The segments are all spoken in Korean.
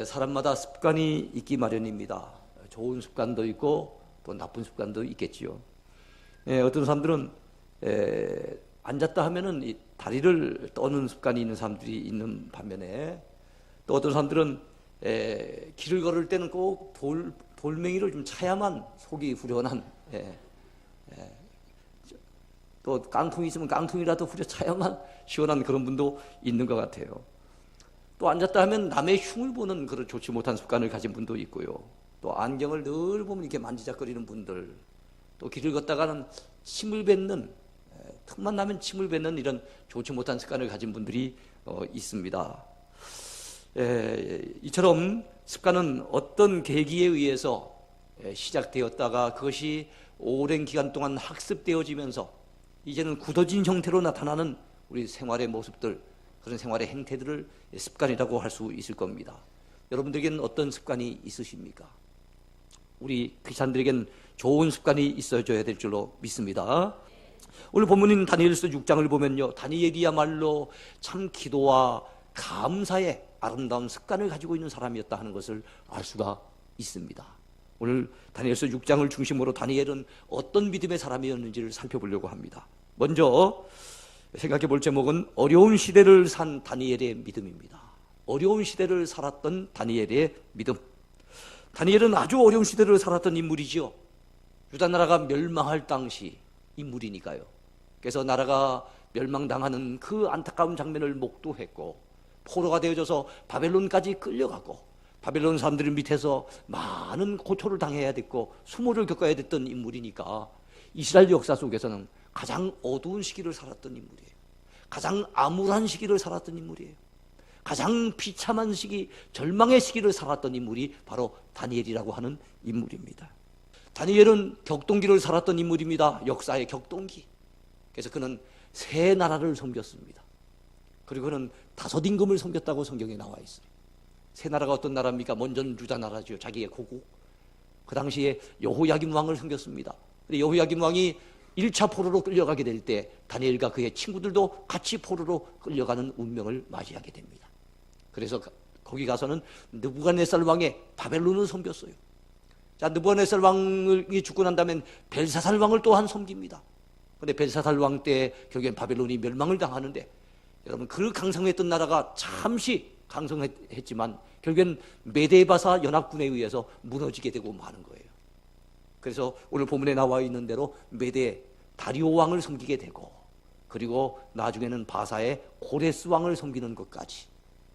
사람마다 습관이 있기 마련입니다. 좋은 습관도 있고 또 나쁜 습관도 있겠지요. 어떤 사람들은 앉았다 하면은 이 다리를 떠는 습관이 있는 사람들이 있는 반면에, 또 어떤 사람들은 길을 걸을 때는 꼭 돌멩이를 좀 차야만 속이 후련한, 또 깡통이 있으면 깡통이라도 후려 차야만 시원한 그런 분도 있는 것 같아요. 또 앉았다 하면 남의 흉을 보는 그런 좋지 못한 습관을 가진 분도 있고요. 또 안경을 늘 보면 이렇게 만지작거리는 분들, 또 길을 걷다가는 침을 뱉는, 틈만 나면 침을 뱉는 이런 좋지 못한 습관을 가진 분들이 있습니다. 이처럼 습관은 어떤 계기에 의해서 시작되었다가 그것이 오랜 기간 동안 학습되어지면서 이제는 굳어진 형태로 나타나는 우리 생활의 모습들, 그런 생활의 행태들을 습관이라고 할 수 있을 겁니다. 여러분들에게는 어떤 습관이 있으십니까? 우리 크리스찬들에게는 좋은 습관이 있어줘야 될 줄로 믿습니다. 오늘 본문인 다니엘서 6장을 보면요, 다니엘이야말로 참 기도와 감사의 아름다운 습관을 가지고 있는 사람이었다 하는 것을 알 수가 있습니다. 오늘 다니엘서 6장을 중심으로 다니엘은 어떤 믿음의 사람이었는지를 살펴보려고 합니다. 먼저 생각해 볼 제목은 어려운 시대를 산 다니엘의 믿음입니다. 어려운 시대를 살았던 다니엘의 믿음. 다니엘은 아주 어려운 시대를 살았던 인물이지요. 유다 나라가 멸망할 당시 인물이니까요. 그래서 나라가 멸망당하는 그 안타까운 장면을 목도했고, 포로가 되어져서 바벨론까지 끌려가고, 바벨론 사람들 밑에서 많은 고초를 당해야 됐고 수모를 겪어야 됐던 인물이니까 이스라엘 역사 속에서는 가장 어두운 시기를 살았던 인물이에요. 가장 암울한 시기를 살았던 인물이에요. 가장 비참한 시기, 절망의 시기를 살았던 인물이 바로 다니엘이라고 하는 인물입니다. 다니엘은 격동기를 살았던 인물입니다. 역사의 격동기. 그래서 그는 세 나라를 섬겼습니다. 그리고 그는 5 임금을 섬겼다고 성경에 나와 있어요. 세 나라가 어떤 나라입니까? 먼저는 유다 나라죠. 자기의 고국. 그 당시에 여호야김 왕을 섬겼습니다. 여호야김 왕이 1차 포로로 끌려가게 될 때 다니엘과 그의 친구들도 같이 포로로 끌려가는 운명을 맞이하게 됩니다. 그래서 거기 가서는 느부갓네살 왕의 바벨론을 섬겼어요. 자, 느부갓네살 왕이 죽고 난 다음엔 벨사살 왕을 또한 섬깁니다. 그런데 벨사살 왕 때 결국엔 바벨론이 멸망을 당하는데, 여러분 그 강성했던 나라가 잠시 강성했지만 결국엔 메데바사 연합군에 의해서 무너지게 되고 마는 거예요. 그래서 오늘 본문에 나와 있는 대로 메데 다리오 왕을 섬기게 되고, 그리고 나중에는 바사의 고레스 왕을 섬기는 것까지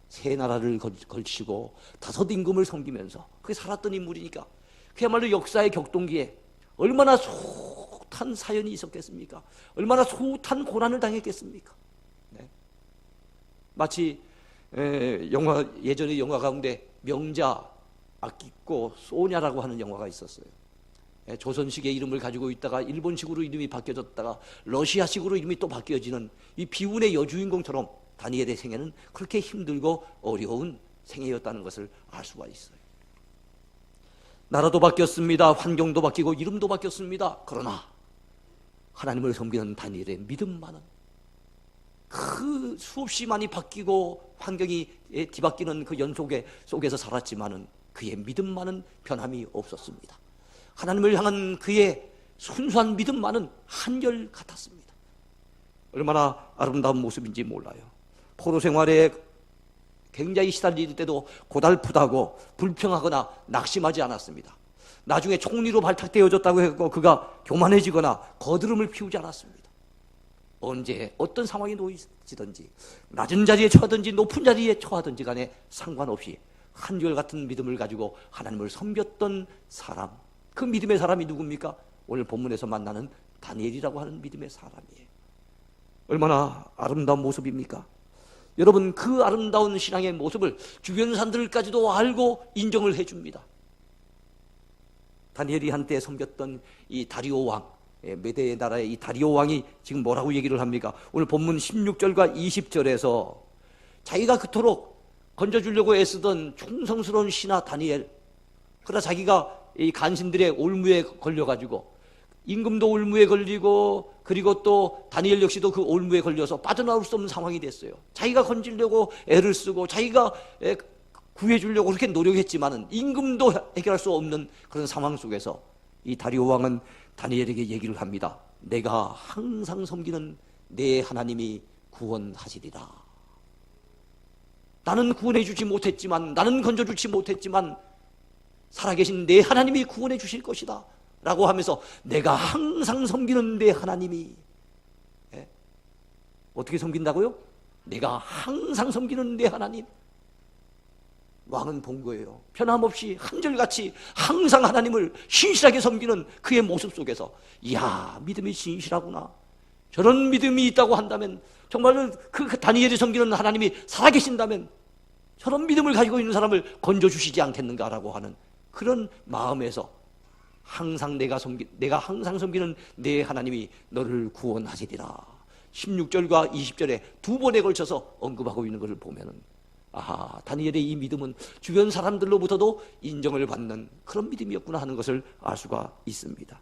세 나라를 걸치고 5 임금을 섬기면서 그게 살았던 인물이니까 그야말로 역사의 격동기에 얼마나 숱한 사연이 있었겠습니까? 얼마나 숱한 고난을 당했겠습니까? 네. 마치 예전에 영화 가운데 명자, 아키코, 소냐라고 하는 영화가 있었어요. 조선식의 이름을 가지고 있다가 일본식으로 이름이 바뀌어졌다가 러시아식으로 이름이 또 바뀌어지는 이 비운의 여주인공처럼 다니엘의 생애는 그렇게 힘들고 어려운 생애였다는 것을 알 수가 있어요. 나라도 바뀌었습니다. 환경도 바뀌고 이름도 바뀌었습니다. 그러나 하나님을 섬기는 다니엘의 믿음만은 그 수없이 많이 바뀌고 환경이 뒤바뀌는 그 연속 속에서 살았지만은 그의 믿음만은 변함이 없었습니다. 하나님을 향한 그의 순수한 믿음만은 한결 같았습니다. 얼마나 아름다운 모습인지 몰라요. 포로 생활에 굉장히 시달릴 때도 고달프다고 불평하거나 낙심하지 않았습니다. 나중에 총리로 발탁되어졌다고 해서 그가 교만해지거나 거드름을 피우지 않았습니다. 언제 어떤 상황이 놓이지든지 낮은 자리에 처하든지 높은 자리에 처하든지 간에 상관없이 한결같은 믿음을 가지고 하나님을 섬겼던 사람, 그 믿음의 사람이 누굽니까? 오늘 본문에서 만나는 다니엘이라고 하는 믿음의 사람이에요. 얼마나 아름다운 모습입니까? 여러분, 그 아름다운 신앙의 모습을 주변 사람들까지도 알고 인정을 해줍니다. 다니엘이 한때 섬겼던 이 다리오 왕, 메데 나라의 이 다리오 왕이 지금 뭐라고 얘기를 합니까? 오늘 본문 16절과 20절에서 자기가 그토록 건져주려고 애쓰던 충성스러운 신하 다니엘, 그러나 자기가 이 간신들의 올무에 걸려가지고 임금도 올무에 걸리고, 그리고 또 다니엘 역시도 그 올무에 걸려서 빠져나올 수 없는 상황이 됐어요. 자기가 건지려고 애를 쓰고 자기가 구해주려고 그렇게 노력했지만은 임금도 해결할 수 없는 그런 상황 속에서 이 다리오 왕은 다니엘에게 얘기를 합니다. 내가 항상 섬기는 내 하나님이 구원하시리라. 나는 구원해 주지 못했지만, 나는 건져주지 못했지만 살아계신 내 하나님이 구원해 주실 것이다 라고 하면서 내가 항상 섬기는 내 하나님이, 어떻게 섬긴다고요? 내가 항상 섬기는 내 하나님. 왕은 본 거예요. 변함없이 한결같이 항상 하나님을 신실하게 섬기는 그의 모습 속에서, 이야, 믿음이 신실하구나. 저런 믿음이 있다고 한다면, 정말로 그 다니엘이 섬기는 하나님이 살아계신다면 저런 믿음을 가지고 있는 사람을 건져주시지 않겠는가라고 하는 그런 마음에서 내가 항상 섬기는 내 하나님이 너를 구원하시리라. 16절과 20절에 두 번에 걸쳐서 언급하고 있는 것을 보면은, 아하, 다니엘의 이 믿음은 주변 사람들로부터도 인정을 받는 그런 믿음이었구나 하는 것을 알 수가 있습니다.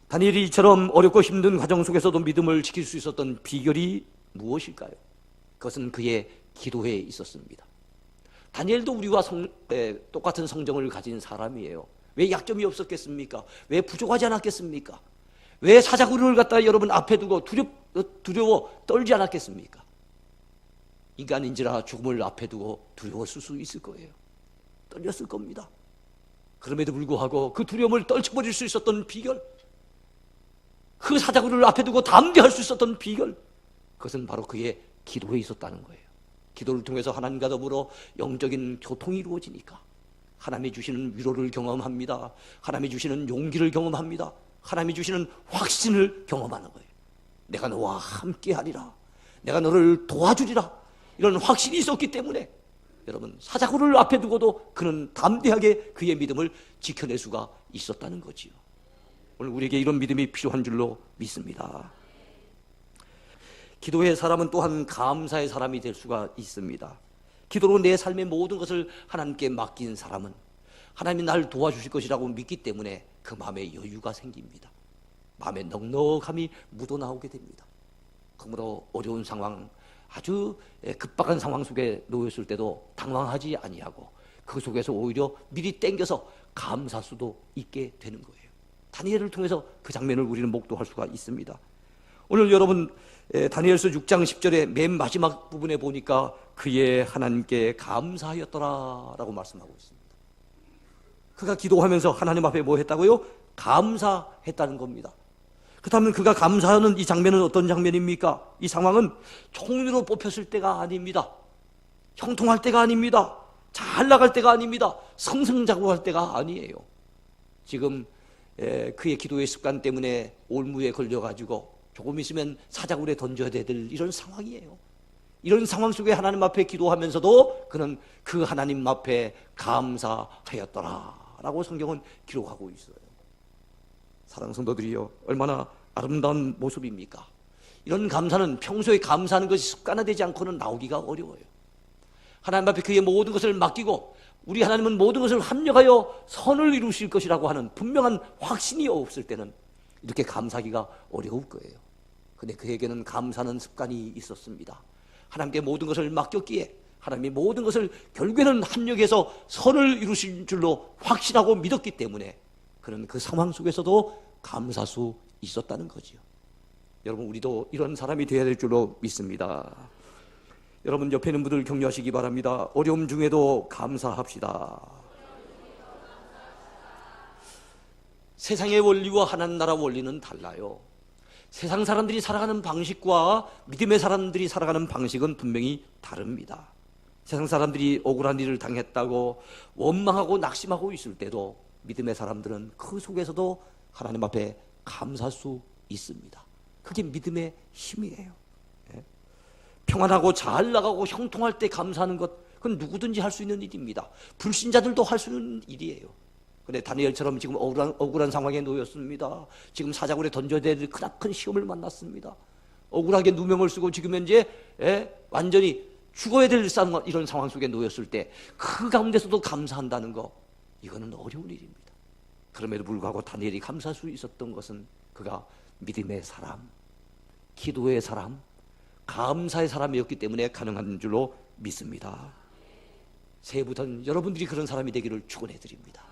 다니엘이 이처럼 어렵고 힘든 과정 속에서도 믿음을 지킬 수 있었던 비결이 무엇일까요? 그것은 그의 기도에 있었습니다. 다니엘도 우리와 똑같은 성정을 가진 사람이에요. 왜 약점이 없었겠습니까? 왜 부족하지 않았겠습니까? 왜 사자구를 갖다 여러분 앞에 두고 두려워 떨지 않았겠습니까? 인간인지라 죽음을 앞에 두고 두려웠을 수 있을 거예요. 떨렸을 겁니다. 그럼에도 불구하고 그 두려움을 떨쳐버릴 수 있었던 비결, 그 사자구를 앞에 두고 담대할 수 있었던 비결, 그것은 바로 그의 기도에 있었다는 거예요. 기도를 통해서 하나님과 더불어 영적인 교통이 이루어지니까 하나님이 주시는 위로를 경험합니다. 하나님이 주시는 용기를 경험합니다. 하나님이 주시는 확신을 경험하는 거예요. 내가 너와 함께하리라, 내가 너를 도와주리라, 이런 확신이 있었기 때문에 여러분, 사자구를 앞에 두고도 그는 담대하게 그의 믿음을 지켜낼 수가 있었다는 거지요. 오늘 우리에게 이런 믿음이 필요한 줄로 믿습니다. 기도의 사람은 또한 감사의 사람이 될 수가 있습니다. 기도로 내 삶의 모든 것을 하나님께 맡긴 사람은 하나님이 나를 도와주실 것이라고 믿기 때문에 그 마음에 여유가 생깁니다. 마음에 넉넉함이 묻어나오게 됩니다. 그러므로 어려운 상황, 아주 급박한 상황 속에 놓였을 때도 당황하지 아니하고 그 속에서 오히려 미리 땡겨서 감사할 수도 있게 되는 거예요. 다니엘을 통해서 그 장면을 우리는 목도할 수가 있습니다. 오늘 여러분 다니엘서 6장 10절의 맨 마지막 부분에 보니까 그의 하나님께 감사하였더라라고 말씀하고 있습니다. 그가 기도하면서 하나님 앞에 뭐 했다고요? 감사했다는 겁니다. 그렇다면 그가 감사하는 이 장면은 어떤 장면입니까? 이 상황은 총리로 뽑혔을 때가 아닙니다. 형통할 때가 아닙니다. 잘 나갈 때가 아닙니다. 성승자고할 때가 아니에요. 지금 그의 기도의 습관 때문에 올무에 걸려가지고 조금 있으면 사자굴에 던져야 될 이런 상황이에요. 이런 상황 속에 하나님 앞에 기도하면서도 그는 그 하나님 앞에 감사하였더라라고 성경은 기록하고 있어요. 사랑하는 성도들이요, 얼마나 아름다운 모습입니까? 이런 감사는 평소에 감사하는 것이 습관화되지 않고는 나오기가 어려워요. 하나님 앞에 그의 모든 것을 맡기고 우리 하나님은 모든 것을 합력하여 선을 이루실 것이라고 하는 분명한 확신이 없을 때는 이렇게 감사하기가 어려울 거예요. 근데 그에게는 감사하는 습관이 있었습니다. 하나님께 모든 것을 맡겼기에 하나님이 모든 것을 결국에는 합력해서 선을 이루실 줄로 확신하고 믿었기 때문에 그는 그 상황 속에서도 감사할 수 있었다는 거지요. 여러분, 우리도 이런 사람이 되어야 될 줄로 믿습니다. 여러분, 옆에 있는 분들 격려하시기 바랍니다. 어려움 중에도 감사합시다. 세상의 원리와 하나님 나라 원리는 달라요. 세상 사람들이 살아가는 방식과 믿음의 사람들이 살아가는 방식은 분명히 다릅니다. 세상 사람들이 억울한 일을 당했다고 원망하고 낙심하고 있을 때도 믿음의 사람들은 그 속에서도 하나님 앞에 감사할 수 있습니다. 그게 믿음의 힘이에요. 평안하고 잘 나가고 형통할 때 감사하는 것, 그건 누구든지 할 수 있는 일입니다. 불신자들도 할 수 있는 일이에요. 근데 다니엘처럼 지금 억울한 상황에 놓였습니다. 지금 사자굴에 던져야 될 크나큰 시험을 만났습니다. 억울하게 누명을 쓰고 지금 현재 완전히 죽어야 될 이런 상황 속에 놓였을 때 그 가운데서도 감사한다는 거, 이거는 어려운 일입니다. 그럼에도 불구하고 다니엘이 감사할 수 있었던 것은 그가 믿음의 사람, 기도의 사람, 감사의 사람이었기 때문에 가능한 줄로 믿습니다. 새해부터는 여러분들이 그런 사람이 되기를 축원해 드립니다.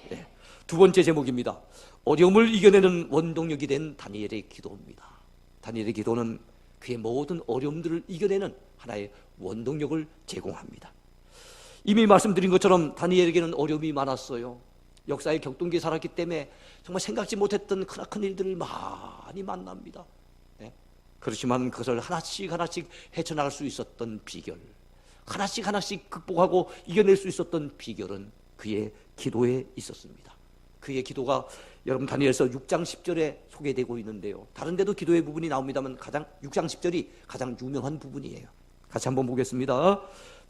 네. 두 번째 제목입니다. 어려움을 이겨내는 원동력이 된 다니엘의 기도입니다. 다니엘의 기도는 그의 모든 어려움들을 이겨내는 하나의 원동력을 제공합니다. 이미 말씀드린 것처럼 다니엘에게는 어려움이 많았어요. 역사의 격동기에 살았기 때문에 정말 생각지 못했던 크나큰 일들을 많이 만납니다. 네? 그렇지만 그것을 하나씩 헤쳐나갈 수 있었던 비결, 하나씩 극복하고 이겨낼 수 있었던 비결은 그의 기도에 있었습니다. 그의 기도가 여러분 다니엘서 6장 10절에 소개되고 있는데요, 다른 데도 기도의 부분이 나옵니다만 6장 10절이 가장 유명한 부분이에요. 같이 한번 보겠습니다.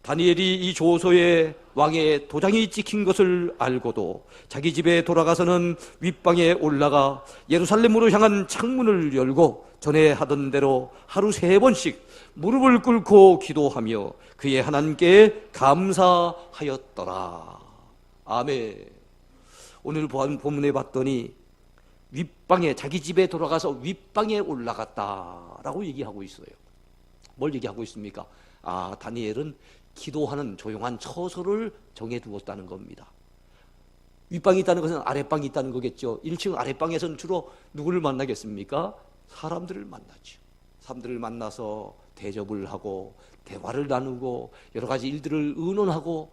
다니엘이 이 조소에 왕의 도장이 찍힌 것을 알고도 자기 집에 돌아가서는 윗방에 올라가 예루살렘으로 향한 창문을 열고 전에 하던 대로 하루 3번씩 무릎을 꿇고 기도하며 그의 하나님께 감사하였더라. 아멘. 오늘 본문에 봤더니 윗방에, 자기 집에 돌아가서 윗방에 올라갔다라고 얘기하고 있어요. 뭘 얘기하고 있습니까? 다니엘은 기도하는 조용한 처소를 정해두었다는 겁니다. 윗방이 있다는 것은 아랫방이 있다는 거겠죠. 1층 아랫방에서는 주로 누구를 만나겠습니까? 사람들을 만나죠. 사람들을 만나서 대접을 하고 대화를 나누고 여러 가지 일들을 의논하고,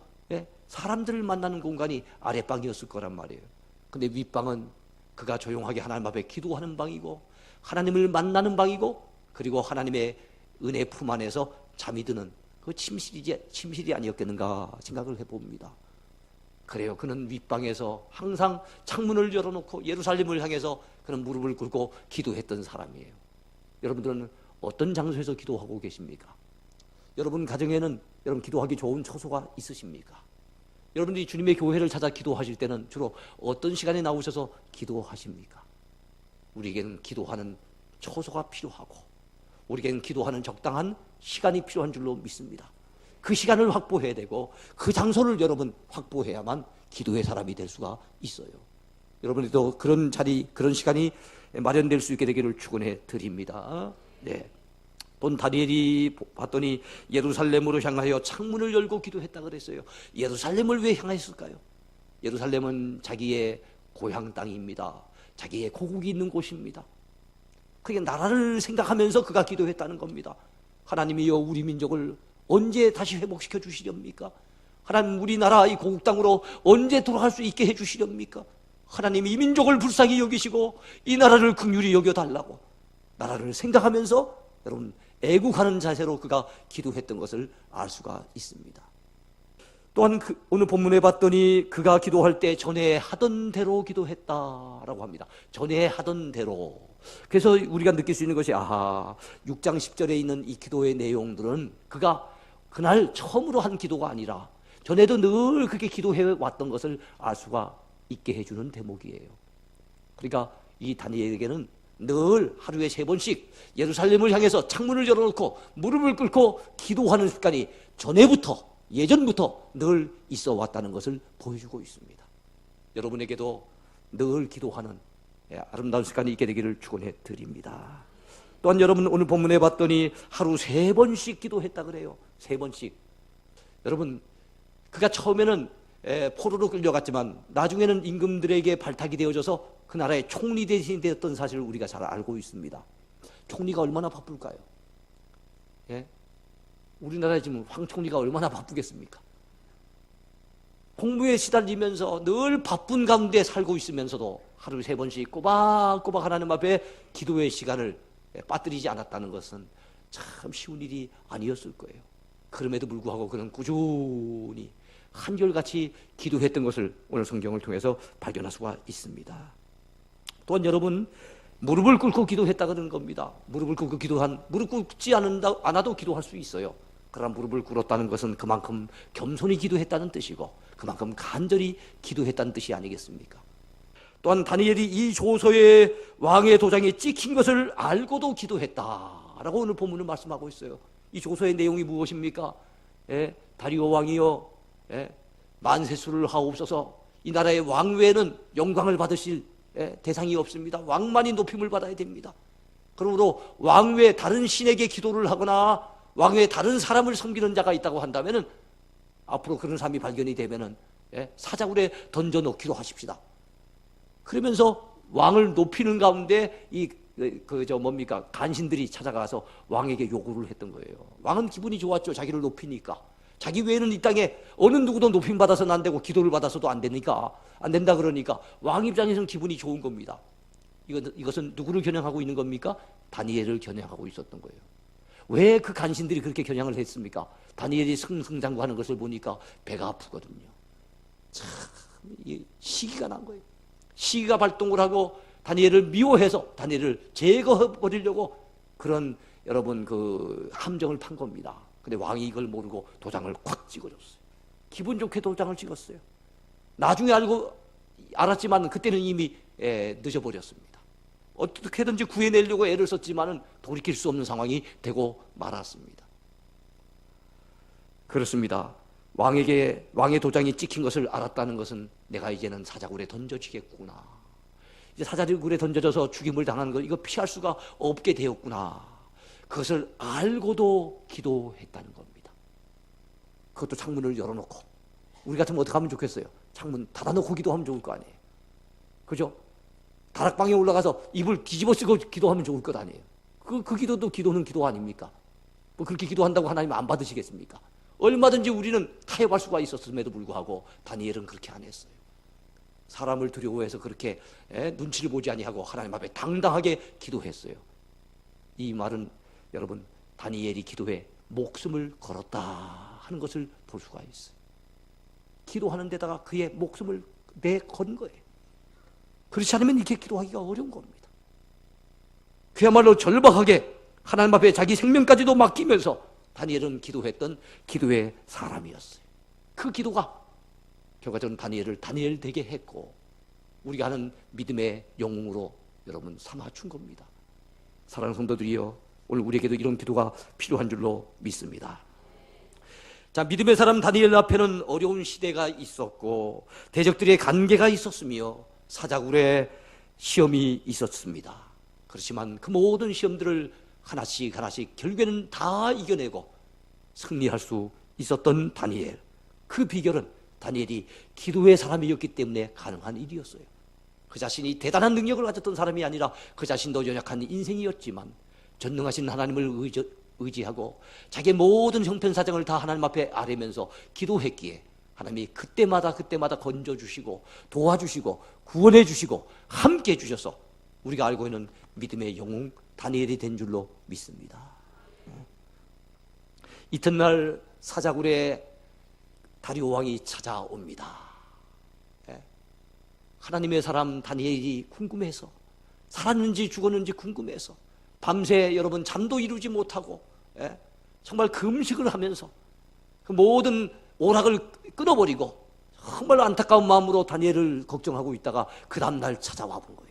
사람들을 만나는 공간이 아랫방이었을 거란 말이에요. 근데 윗방은 그가 조용하게 하나님 앞에 기도하는 방이고 하나님을 만나는 방이고, 그리고 하나님의 은혜 품 안에서 잠이 드는 그 침실이 아니었겠는가 생각을 해봅니다. 그래요. 그는 윗방에서 항상 창문을 열어놓고 예루살렘을 향해서 그는 무릎을 꿇고 기도했던 사람이에요. 여러분들은 어떤 장소에서 기도하고 계십니까? 여러분 가정에는 여러분 기도하기 좋은 처소가 있으십니까? 여러분들이 주님의 교회를 찾아 기도하실 때는 주로 어떤 시간에 나오셔서 기도하십니까? 우리에게는 기도하는 처소가 필요하고 우리에게는 기도하는 적당한 시간이 필요한 줄로 믿습니다. 그 시간을 확보해야 되고 그 장소를 여러분 확보해야만 기도의 사람이 될 수가 있어요. 여러분들도 그런 자리, 그런 시간이 마련될 수 있게 되기를 축원해 드립니다. 네. 또 다니엘이 봤더니 예루살렘으로 향하여 창문을 열고 기도했다 그랬어요. 예루살렘을 왜 향했을까요? 예루살렘은 자기의 고향 땅입니다. 자기의 고국이 있는 곳입니다. 그게 나라를 생각하면서 그가 기도했다는 겁니다. 하나님이여 우리 민족을 언제 다시 회복시켜 주시렵니까? 하나님 우리나라 이 고국 땅으로 언제 돌아갈 수 있게 해 주시렵니까? 하나님 이 민족을 불쌍히 여기시고 이 나라를 긍휼히 여겨달라고 나라를 생각하면서 여러분 애국하는 자세로 그가 기도했던 것을 알 수가 있습니다. 또한 오늘 본문에 봤더니 그가 기도할 때 전에 하던 대로 기도했다라고 합니다. 전에 하던 대로. 그래서 우리가 느낄 수 있는 것이 6장 10절에 있는 이 기도의 내용들은 그가 그날 처음으로 한 기도가 아니라 전에도 늘 그렇게 기도해 왔던 것을 알 수가 있게 해주는 대목이에요. 그러니까 이 다니엘에게는 늘 하루에 3번씩 예루살렘을 향해서 창문을 열어놓고 무릎을 꿇고 기도하는 습관이 예전부터 늘 있어 왔다는 것을 보여주고 있습니다. 여러분에게도 늘 기도하는 아름다운 습관이 있게 되기를 축원해 드립니다. 또한 여러분 오늘 본문에 봤더니 하루 3번씩 기도했다 그래요. 3번씩. 여러분 그가 처음에는 포로로 끌려갔지만 나중에는 임금들에게 발탁이 되어져서 그 나라의 총리 대신이 되었던 사실을 우리가 잘 알고 있습니다. 총리가 얼마나 바쁠까요? 우리나라에 지금 황 총리가 얼마나 바쁘겠습니까? 공부에 시달리면서 늘 바쁜 가운데 살고 있으면서도 하루 3번씩 꼬박꼬박 하나님 앞에 기도의 시간을 빠뜨리지 않았다는 것은 참 쉬운 일이 아니었을 거예요. 그럼에도 불구하고 그는 꾸준히 한결같이 기도했던 것을 오늘 성경을 통해서 발견할 수가 있습니다. 또한 여러분 무릎을 꿇고 기도했다 그러는 겁니다. 무릎을 꿇고 무릎 꿇지 않아도 기도할 수 있어요. 그러나 무릎을 꿇었다는 것은 그만큼 겸손히 기도했다는 뜻이고 그만큼 간절히 기도했다는 뜻이 아니겠습니까? 또한 다니엘이 이 조서에 왕의 도장이 찍힌 것을 알고도 기도했다라고 오늘 본문은 말씀하고 있어요. 이 조서의 내용이 무엇입니까? 다리오 왕이여 만세수를 하옵소서. 이 나라의 왕 외에는 영광을 받으실 대상이 없습니다. 왕만이 높임을 받아야 됩니다. 그러므로 왕 외에 다른 신에게 기도를 하거나 왕 외에 다른 사람을 섬기는 자가 있다고 한다면 앞으로 그런 사람이 발견이 되면은 사자굴에 던져 놓기로 하십시다. 그러면서 왕을 높이는 가운데 간신들이 찾아가서 왕에게 요구를 했던 거예요. 왕은 기분이 좋았죠. 자기를 높이니까. 자기 외에는 이 땅에 어느 누구도 높임 받아서는 안 되고 기도를 받아서도 안 된다 그러니까 왕 입장에서는 기분이 좋은 겁니다. 이것은 누구를 겨냥하고 있는 겁니까? 다니엘을 겨냥하고 있었던 거예요. 왜 그 간신들이 그렇게 겨냥을 했습니까? 다니엘이 승승장구하는 것을 보니까 배가 아프거든요. 참 시기가 난 거예요. 시기가 발동을 하고 다니엘을 미워해서 다니엘을 제거해버리려고 그런 여러분 그 함정을 판 겁니다. 근데 왕이 이걸 모르고 도장을 콱 찍어줬어요. 기분 좋게 도장을 찍었어요. 나중에 알았지만 그때는 이미 늦어버렸습니다. 어떻게든지 구해내려고 애를 썼지만은 돌이킬 수 없는 상황이 되고 말았습니다. 그렇습니다. 왕의 도장이 찍힌 것을 알았다는 것은 내가 이제는 사자굴에 던져지겠구나. 이제 사자굴에 던져져서 죽임을 당하는 것, 이거 피할 수가 없게 되었구나. 그것을 알고도 기도했다는 겁니다. 그것도 창문을 열어놓고. 우리 같으면 어떻게 하면 좋겠어요? 창문 닫아놓고 기도하면 좋을 거 아니에요. 그죠? 다락방에 올라가서 이불 뒤집어 쓰고 기도하면 좋을 것 아니에요. 그 기도도 기도는 기도 아닙니까? 뭐 그렇게 기도한다고 하나님 안 받으시겠습니까? 얼마든지 우리는 타협할 수가 있었음에도 불구하고 다니엘은 그렇게 안 했어요. 사람을 두려워해서 그렇게 눈치를 보지 아니하고 하나님 앞에 당당하게 기도했어요. 이 말은 여러분 다니엘이 기도에 목숨을 걸었다 하는 것을 볼 수가 있어요. 기도하는 데다가 그의 목숨을 내건 거예요. 그렇지 않으면 이렇게 기도하기가 어려운 겁니다. 그야말로 절박하게 하나님 앞에 자기 생명까지도 맡기면서 다니엘은 기도했던 기도의 사람이었어요. 그 기도가 결과적으로 다니엘을 다니엘 되게 했고 우리가 하는 믿음의 영웅으로 여러분 삼아준 겁니다. 사랑하는 성도들이여, 오늘 우리에게도 이런 기도가 필요한 줄로 믿습니다. 자, 믿음의 사람 다니엘 앞에는 어려운 시대가 있었고 대적들의 관계가 있었으며 사자굴에 시험이 있었습니다. 그렇지만 그 모든 시험들을 하나씩 결국에는 다 이겨내고 승리할 수 있었던 다니엘. 그 비결은 다니엘이 기도의 사람이었기 때문에 가능한 일이었어요. 그 자신이 대단한 능력을 가졌던 사람이 아니라 그 자신도 연약한 인생이었지만 전능하신 하나님을 의지하고 자기의 모든 형편사정을 다 하나님 앞에 아뢰면서 기도했기에 하나님이 그때마다 건져주시고 도와주시고 구원해주시고 함께해 주셔서 우리가 알고 있는 믿음의 영웅 다니엘이 된 줄로 믿습니다. 이튿날 사자굴에 다리오 왕이 찾아옵니다. 하나님의 사람 다니엘이 궁금해서 살았는지 죽었는지 궁금해서 밤새 여러분 잠도 이루지 못하고 정말 금식을 하면서 그 모든 오락을 끊어버리고 정말 안타까운 마음으로 다니엘을 걱정하고 있다가 그 다음날 찾아와 본 거예요.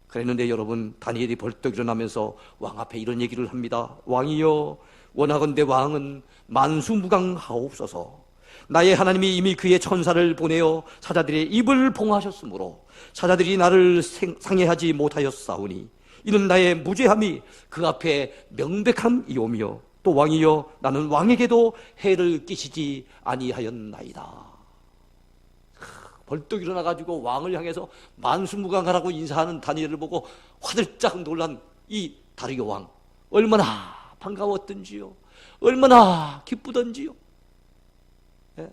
그랬는데 여러분 다니엘이 벌떡 일어나면서 왕 앞에 이런 얘기를 합니다. 왕이여, 원하건대 왕은 만수무강하옵소서. 나의 하나님이 이미 그의 천사를 보내어 사자들의 입을 봉하셨으므로 사자들이 나를 상해하지 못하였사오니 이는 나의 무죄함이 그 앞에 명백함이오며 또 왕이여, 나는 왕에게도 해를 끼치지 아니하였나이다. 벌떡 일어나가지고 왕을 향해서 만수무강하라고 인사하는 다니엘을 보고 화들짝 놀란 이 다리오 왕, 얼마나 반가웠던지요, 얼마나 기쁘던지요.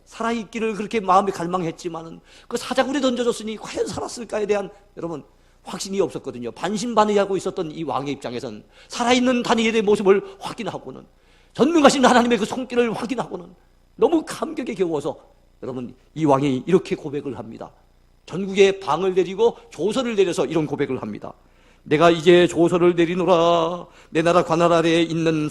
살아있기를 그렇게 마음에 갈망했지만은 그 사자굴에 던져졌으니 과연 살았을까에 대한 여러분 확신이 없었거든요. 반신반의하고 있었던 이 왕의 입장에선 살아있는 다니엘의 모습을 확인하고는 전능하신 하나님의 그 손길을 확인하고는 너무 감격에 겨워서 여러분 이 왕이 이렇게 고백을 합니다. 전국에 방을 내리고 조서를 내려서 이런 고백을 합니다. 내가 이제 조서를 내리노라. 내 나라 관할 아래에 있는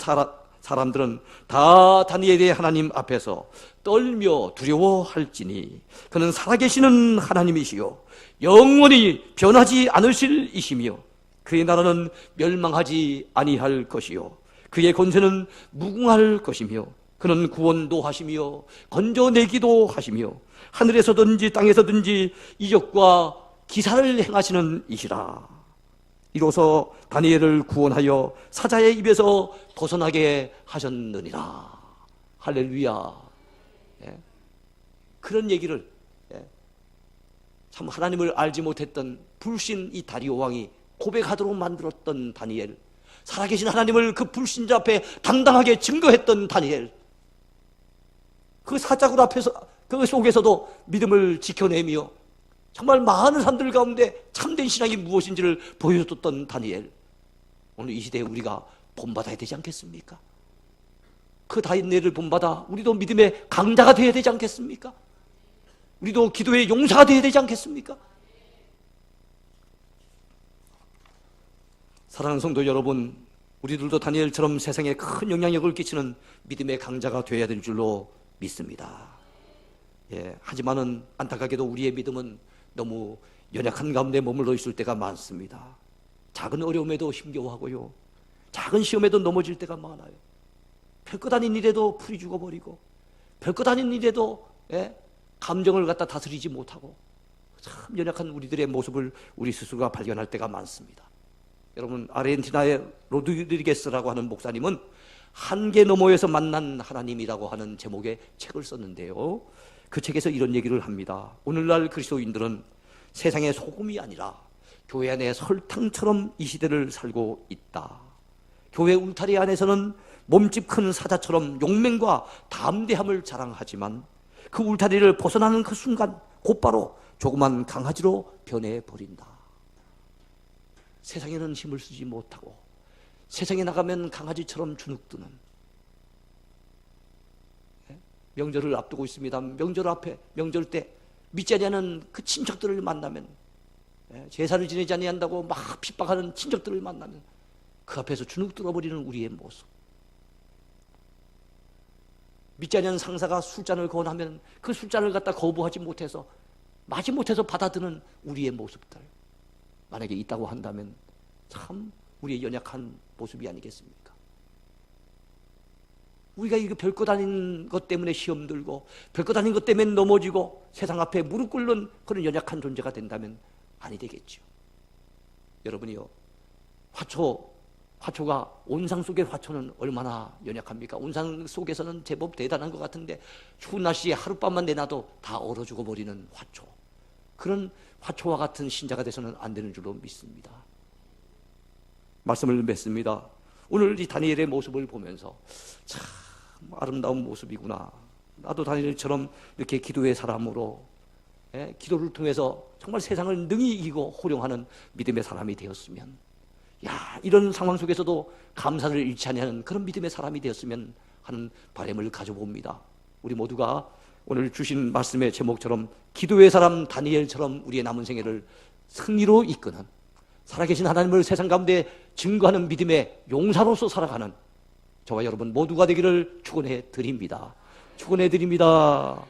사람들은 다 다니엘의 하나님 앞에서 떨며 두려워할지니 그는 살아계시는 하나님이시요 영원히 변하지 않으실 이시며 그의 나라는 멸망하지 아니할 것이요 그의 권세는 무궁할 것이며 그는 구원도 하시며 건져내기도 하시며 하늘에서든지 땅에서든지 이적과 기사를 행하시는 이시라. 이로써 다니엘을 구원하여 사자의 입에서 벗어나게 하셨느니라. 할렐루야. 예? 그런 얘기를, 예? 참 하나님을 알지 못했던 불신 이 다리오 왕이 고백하도록 만들었던 다니엘, 살아계신 하나님을 그 불신자 앞에 당당하게 증거했던 다니엘, 그 사자굴 앞에서 그 속에서도 믿음을 지켜내며 정말 많은 사람들 가운데 참된 신앙이 무엇인지를 보여줬던 다니엘, 오늘 이 시대에 우리가 본받아야 되지 않겠습니까? 그 다니엘을 본받아 우리도 믿음의 강자가 되어야 되지 않겠습니까? 우리도 기도의 용사가 되어야 되지 않겠습니까? 사랑하는 성도 여러분, 우리들도 다니엘처럼 세상에 큰 영향력을 끼치는 믿음의 강자가 되어야 될 줄로 믿습니다. 예, 하지만은 안타깝게도 우리의 믿음은 너무 연약한 가운데 머물러 있을 때가 많습니다. 작은 어려움에도 힘겨워하고요, 작은 시험에도 넘어질 때가 많아요. 별것 아닌 일에도 풀이 죽어버리고, 별것 아닌 일에도, 예, 감정을 갖다 다스리지 못하고, 참 연약한 우리들의 모습을 우리 스스로가 발견할 때가 많습니다. 여러분, 아르헨티나의 로드리게스라고 하는 목사님은 한계 너머에서 만난 하나님이라고 하는 제목의 책을 썼는데요, 그 책에서 이런 얘기를 합니다. 오늘날 그리스도인들은 세상의 소금이 아니라 교회 안에 설탕처럼 이 시대를 살고 있다. 교회 울타리 안에서는 몸집 큰 사자처럼 용맹과 담대함을 자랑하지만 그 울타리를 벗어나는 그 순간 곧바로 조그만 강아지로 변해버린다. 세상에는 힘을 쓰지 못하고 세상에 나가면 강아지처럼 주눅드는, 명절을 앞두고 있습니다. 명절 앞에, 명절 때 믿지 아니하는 그 친척들을 만나면, 제사를 지내지 아니한다고 막 핍박하는 친척들을 만나면 그 앞에서 주눅들어 버리는 우리의 모습, 믿지 아니하는 상사가 술잔을 권하면 그 술잔을 갖다 거부하지 못해서, 마지 못해서 받아드는 우리의 모습들, 만약에 있다고 한다면 참 우리의 연약한 모습이 아니겠습니까? 우리가 이거 별것 아닌 것 때문에 시험 들고 별것 아닌 것 때문에 넘어지고 세상 앞에 무릎 꿇는 그런 연약한 존재가 된다면 아니 되겠죠. 여러분이요, 화초가 온상 속의 화초는 얼마나 연약합니까? 온상 속에서는 제법 대단한 것 같은데 추운 날씨에 하룻밤만 내놔도 다 얼어 죽어버리는 화초, 그런 화초와 같은 신자가 돼서는 안 되는 줄로 믿습니다. 말씀을 맺습니다. 오늘 이 다니엘의 모습을 보면서 참 아름다운 모습이구나, 나도 다니엘처럼 이렇게 기도의 사람으로, 기도를 통해서 정말 세상을 능히 이기고 호령하는 믿음의 사람이 되었으면, 야, 이런 상황 속에서도 감사를 잃지 않는 그런 믿음의 사람이 되었으면 하는 바람을 가져봅니다. 우리 모두가 오늘 주신 말씀의 제목처럼 기도의 사람 다니엘처럼 우리의 남은 생애를 승리로 이끄는, 살아계신 하나님을 세상 가운데 증거하는 믿음의 용사로서 살아가는 저와 여러분 모두가 되기를 축원해 드립니다. 축원해 드립니다.